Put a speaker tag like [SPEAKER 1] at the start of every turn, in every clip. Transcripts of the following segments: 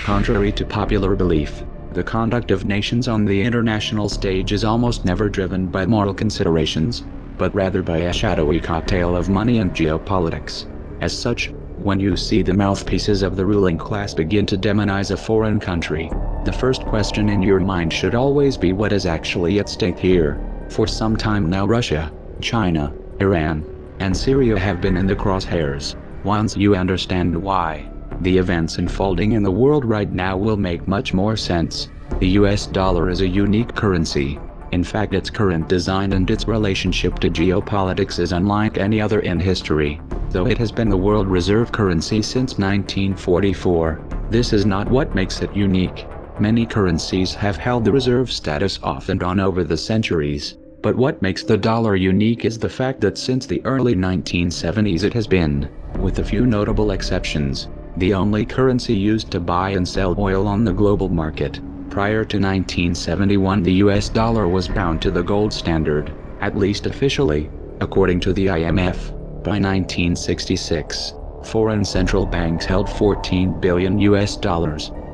[SPEAKER 1] Contrary to popular belief, the conduct of nations on the international stage is almost never driven by moral considerations, but rather by a shadowy cocktail of money and geopolitics. As such, when you see the mouthpieces of the ruling class begin to demonize a foreign country, the first question in your mind should always be what is actually at stake here. For some time now Russia, China, Iran, and Syria have been in the crosshairs. Once you understand why, the events unfolding in the world right now will make much more sense. The US dollar is a unique currency. In fact, its current design and its relationship to geopolitics is unlike any other in history. Though it has been the world reserve currency since 1944, this is not what makes it unique. Many currencies have held the reserve status off and on over the centuries, but what makes the dollar unique is the fact that since the early 1970s it has been, with a few notable exceptions, the only currency used to buy and sell oil on the global market. Prior to 1971, the US dollar was bound to the gold standard, at least officially, according to the IMF. By 1966, foreign central banks held $14 billion US.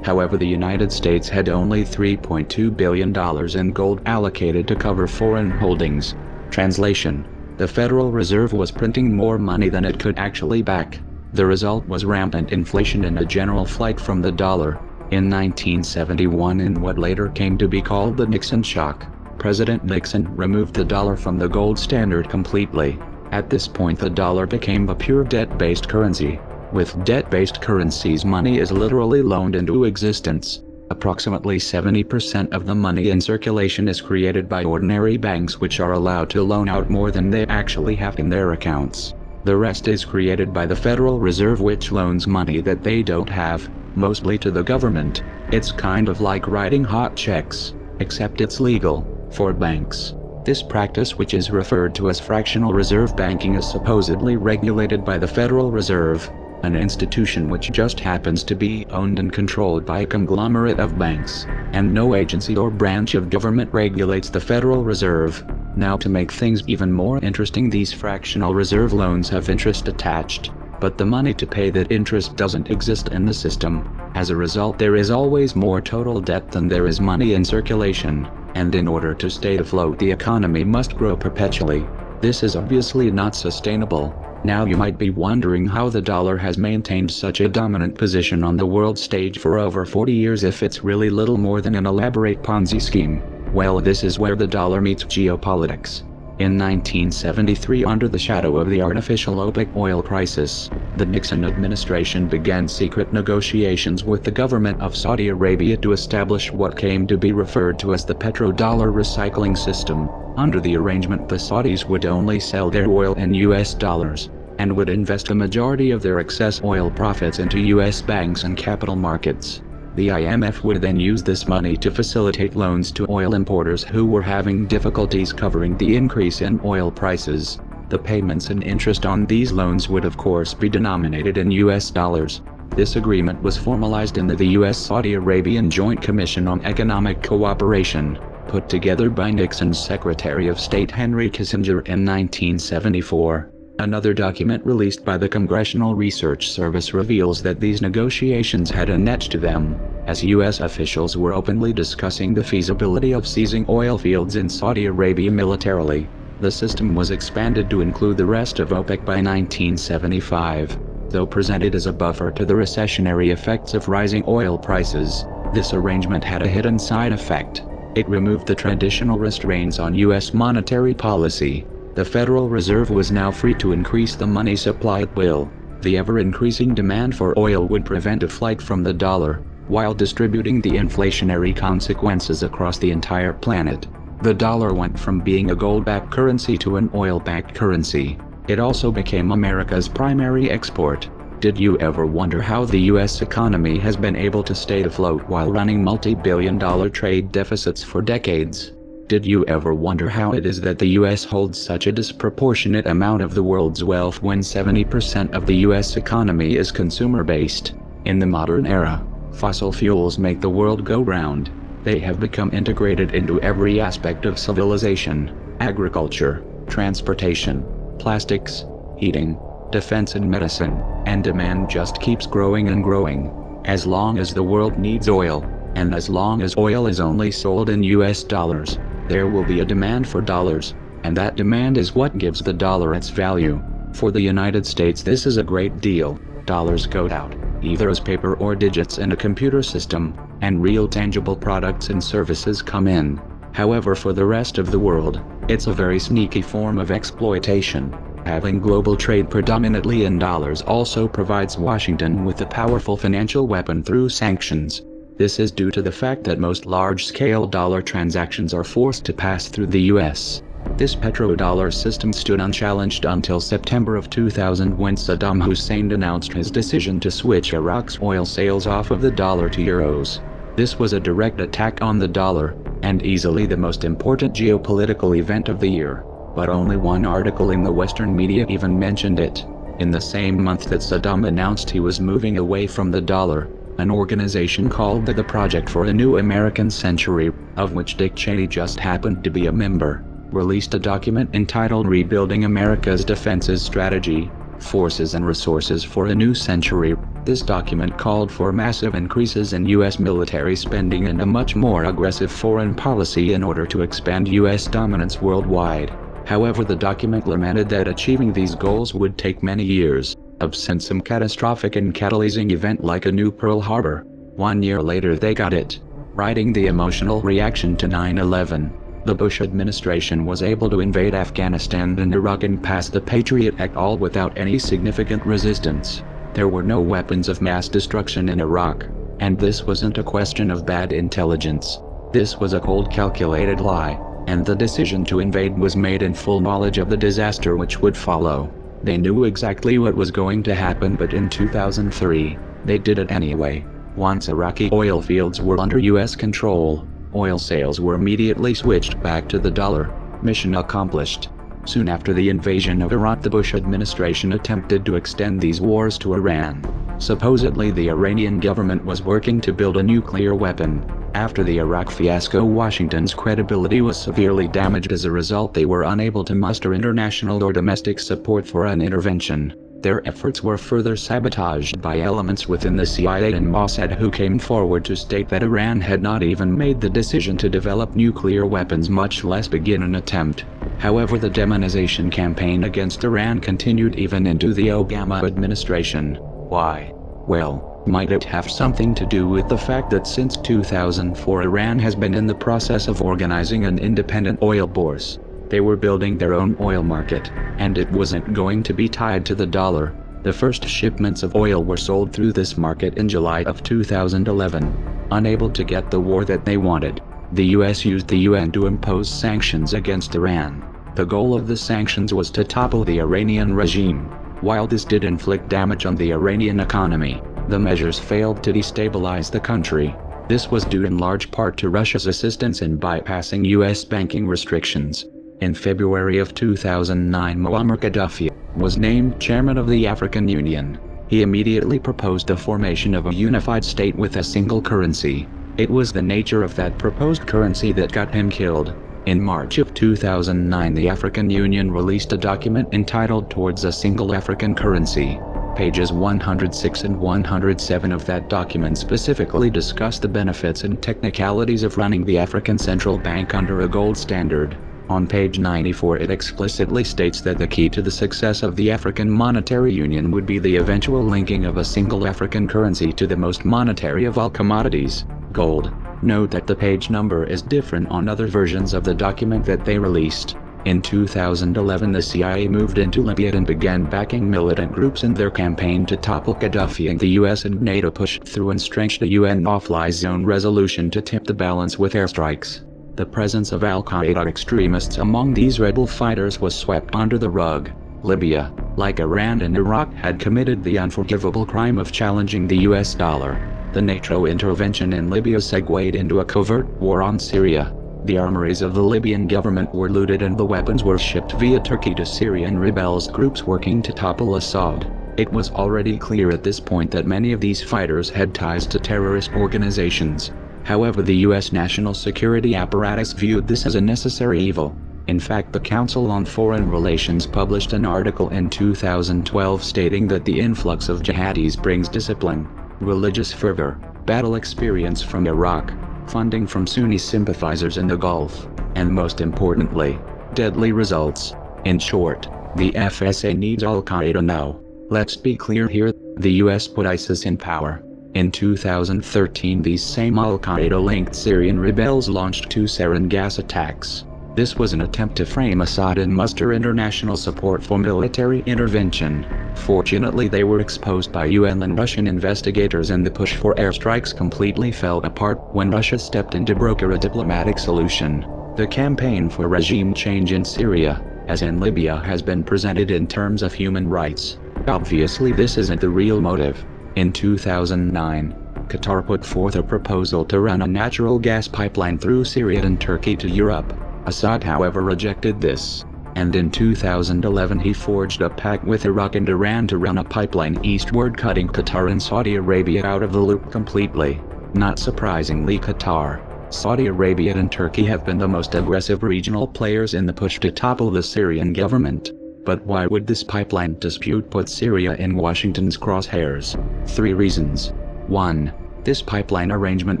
[SPEAKER 1] However, the United States had only $3.2 billion in gold allocated to cover foreign holdings. Translation: the Federal Reserve was printing more money than it could actually back. The result was rampant inflation and a general flight from the dollar. In 1971, in what later came to be called the Nixon shock, President Nixon removed the dollar from the gold standard completely. At this point, the dollar became a pure debt-based currency. With debt-based currencies, money is literally loaned into existence. Approximately 70% of the money in circulation is created by ordinary banks, which are allowed to loan out more than they actually have in their accounts. The rest is created by the Federal Reserve, which loans money that they don't have, mostly to the government. It's kind of like writing hot checks, except it's legal for banks. This practice, which is referred to as fractional reserve banking, is supposedly regulated by the Federal Reserve, an institution which just happens to be owned and controlled by a conglomerate of banks, and no agency or branch of government regulates the Federal Reserve. Now, to make things even more interesting, these fractional reserve loans have interest attached, but the money to pay that interest doesn't exist in the system. As a result, there is always more total debt than there is money in circulation, and in order to stay afloat, the economy must grow perpetually. This is obviously not sustainable. Now you might be wondering how the dollar has maintained such a dominant position on the world stage for over 40 years if it's really little more than an elaborate Ponzi scheme. Well, this is where the dollar meets geopolitics. In 1973, under the shadow of the artificial OPEC oil crisis, the Nixon administration began secret negotiations with the government of Saudi Arabia to establish what came to be referred to as the petrodollar recycling system. Under the arrangement, the Saudis would only sell their oil in US dollars, and would invest a majority of their excess oil profits into US banks and capital markets. The IMF would then use this money to facilitate loans to oil importers who were having difficulties covering the increase in oil prices. The payments and interest on these loans would of course be denominated in US dollars. This agreement was formalized in the US-Saudi Arabian Joint Commission on Economic Cooperation, put together by Nixon's Secretary of State Henry Kissinger in 1974. Another document released by the Congressional Research Service reveals that these negotiations had a net to them, as U.S. officials were openly discussing the feasibility of seizing oil fields in Saudi Arabia militarily. The system was expanded to include the rest of OPEC by 1975. Though presented as a buffer to the recessionary effects of rising oil prices, this arrangement had a hidden side effect. It removed the traditional restraints on U.S. monetary policy. The Federal Reserve was now free to increase the money supply at will. The ever-increasing demand for oil would prevent a flight from the dollar, while distributing the inflationary consequences across the entire planet. The dollar went from being a gold-backed currency to an oil-backed currency. It also became America's primary export. Did you ever wonder how the U.S. economy has been able to stay afloat while running multi-billion-dollar trade deficits for decades? Did you ever wonder how it is that the U.S. holds such a disproportionate amount of the world's wealth when 70% of the U.S. economy is consumer-based? In the modern era, fossil fuels make the world go round. They have become integrated into every aspect of civilization: agriculture, transportation, plastics, heating, defense and medicine, and demand just keeps growing and growing. As long as the world needs oil, and as long as oil is only sold in US dollars, there will be a demand for dollars, and that demand is what gives the dollar its value. For the United States, this is a great deal. Dollars go out, either as paper or digits in a computer system, and real tangible products and services come in. However, for the rest of the world, it's a very sneaky form of exploitation. Having global trade predominantly in dollars also provides Washington with a powerful financial weapon through sanctions. This is due to the fact that most large-scale dollar transactions are forced to pass through the US. This petrodollar system stood unchallenged until September of 2000, when Saddam Hussein announced his decision to switch Iraq's oil sales off of the dollar to euros. This was a direct attack on the dollar, and easily the most important geopolitical event of the year. But only one article in the Western media even mentioned it. In the same month that Saddam announced he was moving away from the dollar, an organization called the Project for a New American Century, of which Dick Cheney just happened to be a member, released a document entitled Rebuilding America's Defenses Strategy, Forces and Resources for a New Century. This document called for massive increases in U.S. military spending and a much more aggressive foreign policy in order to expand U.S. dominance worldwide. However, the document lamented that achieving these goals would take many years, absent some catastrophic and catalyzing event like a new Pearl Harbor. 1 year later they got it. Writing the emotional reaction to 9/11, the Bush administration was able to invade Afghanistan and Iraq and pass the Patriot Act all without any significant resistance. There were no weapons of mass destruction in Iraq, and this wasn't a question of bad intelligence. This was a cold, calculated lie, and the decision to invade was made in full knowledge of the disaster which would follow. They knew exactly what was going to happen, but in 2003, they did it anyway. Once Iraqi oil fields were under US control, oil sales were immediately switched back to the dollar. Mission accomplished. Soon after the invasion of Iraq, the Bush administration attempted to extend these wars to Iran. Supposedly the Iranian government was working to build a nuclear weapon. After the Iraq fiasco, Washington's credibility was severely damaged. As a result, they were unable to muster international or domestic support for an intervention. Their efforts were further sabotaged by elements within the CIA and Mossad, who came forward to state that Iran had not even made the decision to develop nuclear weapons, much less begin an attempt. However, the demonization campaign against Iran continued even into the Obama administration. Why? Well, might it have something to do with the fact that since 2004 Iran has been in the process of organizing an independent oil bourse? They were building their own oil market, and it wasn't going to be tied to the dollar. The first shipments of oil were sold through this market in July of 2011. Unable to get the war that they wanted, the US used the UN to impose sanctions against Iran. The goal of the sanctions was to topple the Iranian regime. While this did inflict damage on the Iranian economy, the measures failed to destabilize the country. This was due in large part to Russia's assistance in bypassing US banking restrictions. In February of 2009, Muammar Gaddafi was named chairman of the African Union. He immediately proposed the formation of a unified state with a single currency. It was the nature of that proposed currency that got him killed. In March of 2009, the African Union released a document entitled Towards a Single African Currency. Pages 106 and 107 of that document specifically discuss the benefits and technicalities of running the African Central Bank under a gold standard. On page 94 it explicitly states that the key to the success of the African Monetary Union would be the eventual linking of a single African currency to the most monetary of all commodities, gold. Note that the page number is different on other versions of the document that they released. In 2011 the CIA moved into Libya and began backing militant groups in their campaign to topple Gaddafi, and the US and NATO pushed through and stretched a UN no-fly zone resolution to tip the balance with airstrikes. The presence of Al-Qaeda extremists among these rebel fighters was swept under the rug. Libya, like Iran and Iraq, had committed the unforgivable crime of challenging the US dollar. The NATO intervention in Libya segued into a covert war on Syria. The armories of the Libyan government were looted and the weapons were shipped via Turkey to Syrian rebels groups working to topple Assad. It was already clear at this point that many of these fighters had ties to terrorist organizations. However, the U.S. national security apparatus viewed this as a necessary evil. In fact, the Council on Foreign Relations published an article in 2012 stating that the influx of jihadis brings discipline. religious fervor, battle experience from Iraq, funding from Sunni sympathizers in the Gulf, and most importantly, deadly results. In short, the FSA needs Al-Qaeda now. Let's be clear here, the US put ISIS in power. In 2013, these same Al-Qaeda-linked Syrian rebels launched 2 sarin gas attacks. This was an attempt to frame Assad and muster international support for military intervention. Fortunately, they were exposed by UN and Russian investigators, and the push for airstrikes completely fell apart when Russia stepped in to broker a diplomatic solution. The campaign for regime change in Syria, as in Libya, has been presented in terms of human rights. Obviously, this isn't the real motive. In 2009, Qatar put forth a proposal to run a natural gas pipeline through Syria and Turkey to Europe. Assad, however, rejected this, and in 2011 he forged a pact with Iraq and Iran to run a pipeline eastward, cutting Qatar and Saudi Arabia out of the loop completely. Not surprisingly, Qatar, Saudi Arabia and Turkey have been the most aggressive regional players in the push to topple the Syrian government. But why would this pipeline dispute put Syria in Washington's crosshairs? 3 reasons. 1. This pipeline arrangement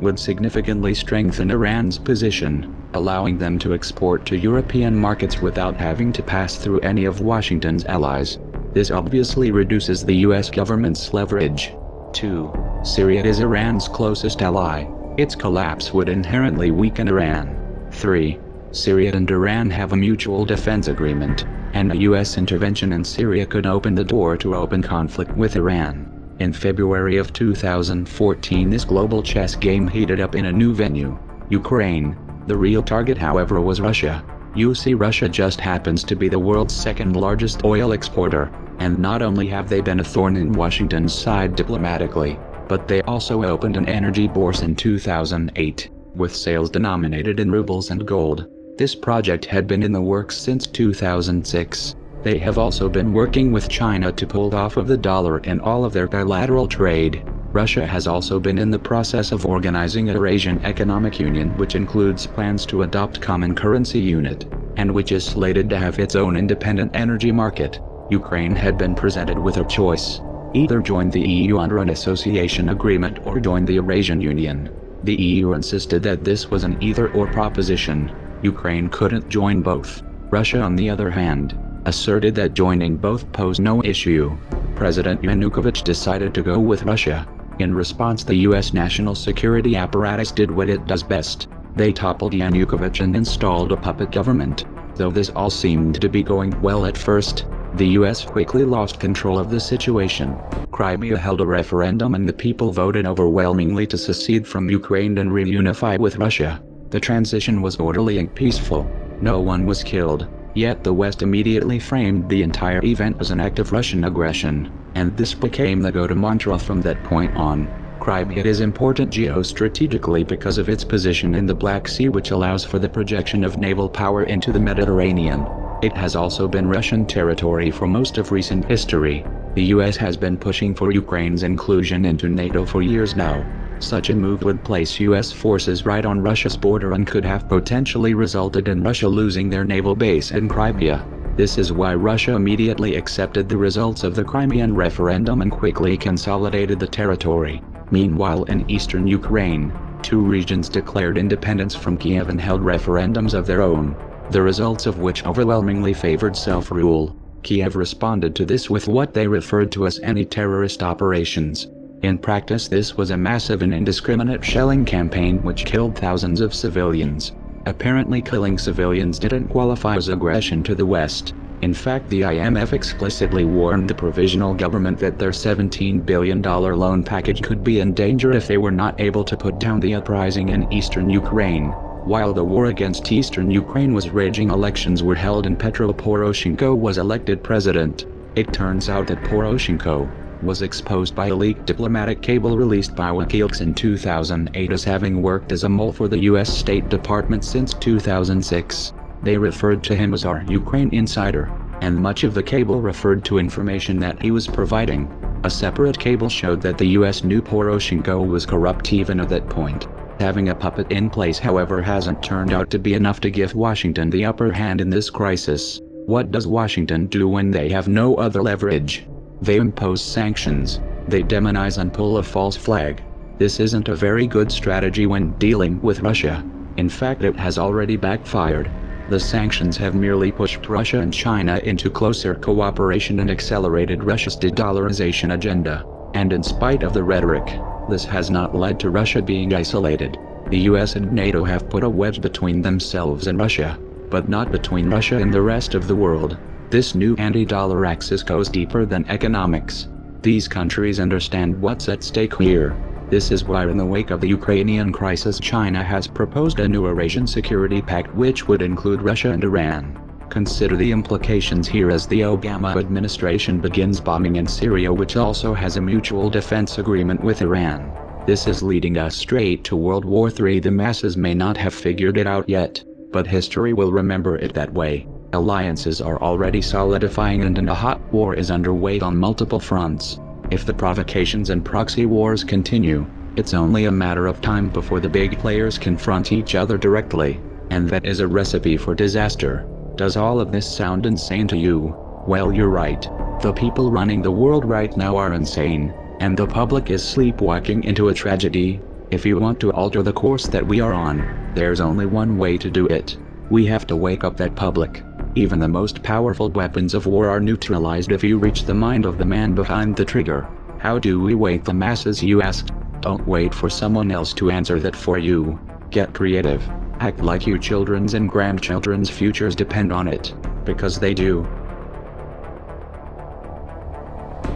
[SPEAKER 1] would significantly strengthen Iran's position, allowing them to export to European markets without having to pass through any of Washington's allies. This obviously reduces the US government's leverage. 2. Syria is Iran's closest ally. Its collapse would inherently weaken Iran. 3. Syria and Iran have a mutual defense agreement, and a US intervention in Syria could open the door to open conflict with Iran. In February of 2014, this global chess game heated up in a new venue, Ukraine. The real target, however, was Russia. You see, Russia just happens to be the world's second largest oil exporter, and not only have they been a thorn in Washington's side diplomatically, but they also opened an energy bourse in 2008, with sales denominated in rubles and gold. This project had been in the works since 2006. They have also been working with China to pull off of the dollar in all of their bilateral trade. Russia has also been in the process of organizing a Eurasian Economic Union, which includes plans to adopt common currency unit, and which is slated to have its own independent energy market. Ukraine had been presented with a choice: either join the EU under an association agreement or join the Eurasian Union. The EU insisted that this was an either-or proposition. Ukraine couldn't join both. Russia, on the other hand, asserted that joining both posed no issue. President Yanukovych decided to go with Russia. In response, the US national security apparatus did what it does best. They toppled Yanukovych and installed a puppet government. Though this all seemed to be going well at first, the US quickly lost control of the situation. Crimea held a referendum and the people voted overwhelmingly to secede from Ukraine and reunify with Russia. The transition was orderly and peaceful. No one was killed. Yet the West immediately framed the entire event as an act of Russian aggression, and this became the go-to mantra from that point on. Crimea is important geostrategically because of its position in the Black Sea, which allows for the projection of naval power into the Mediterranean. It has also been Russian territory for most of recent history. The US has been pushing for Ukraine's inclusion into NATO for years now. Such a move would place US forces right on Russia's border and could have potentially resulted in Russia losing their naval base in Crimea. This is why Russia immediately accepted the results of the Crimean referendum and quickly consolidated the territory. Meanwhile, in eastern Ukraine, 2 regions declared independence from Kiev and held referendums of their own, the results of which overwhelmingly favored self-rule. Kiev responded to this with what they referred to as anti-terrorist operations. In practice, this was a massive and indiscriminate shelling campaign which killed thousands of civilians. Apparently, killing civilians didn't qualify as aggression to the West. In fact, the IMF explicitly warned the provisional government that their $17 billion loan package could be in danger if they were not able to put down the uprising in eastern Ukraine. While the war against eastern Ukraine was raging, elections were held and Petro Poroshenko was elected president. It turns out that Poroshenko was exposed by a leaked diplomatic cable released by WikiLeaks in 2008 as having worked as a mole for the US State Department since 2006. They referred to him as our Ukraine insider, and much of the cable referred to information that he was providing. A separate cable showed that the US knew Poroshenko was corrupt even at that point. Having a puppet in place, however, hasn't turned out to be enough to give Washington the upper hand in this crisis. What does Washington do when they have no other leverage? They impose sanctions. They demonize and pull a false flag. This isn't a very good strategy when dealing with Russia. In fact, it has already backfired. The sanctions have merely pushed Russia and China into closer cooperation and accelerated Russia's de-dollarization agenda. And in spite of the rhetoric, this has not led to Russia being isolated. The US and NATO have put a wedge between themselves and Russia, but not between Russia and the rest of the world. This new anti-dollar axis goes deeper than economics. These countries understand what's at stake here. This is why in the wake of the Ukrainian crisis, China has proposed a new Eurasian Security Pact which would include Russia and Iran. Consider the implications here as the Obama administration begins bombing in Syria, which also has a mutual defense agreement with Iran. This is leading us straight to World War III. The masses may not have figured it out yet, but history will remember it that way. Alliances are already solidifying and a hot war is underway on multiple fronts. If the provocations and proxy wars continue, it's only a matter of time before the big players confront each other directly, and that is a recipe for disaster. Does all of this sound insane to you? Well, you're right. The people running the world right now are insane, and the public is sleepwalking into a tragedy. If you want to alter the course that we are on, there's only one way to do it. We have to wake up that public. Even the most powerful weapons of war are neutralized if you reach the mind of the man behind the trigger. How do we wake the masses, you ask? Don't wait for someone else to answer that for you. Get creative. Act like your children's and grandchildren's futures depend on it, because they do.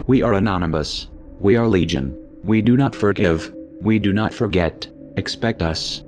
[SPEAKER 1] We are anonymous. We are legion. We do not forgive. We do not forget. Expect us.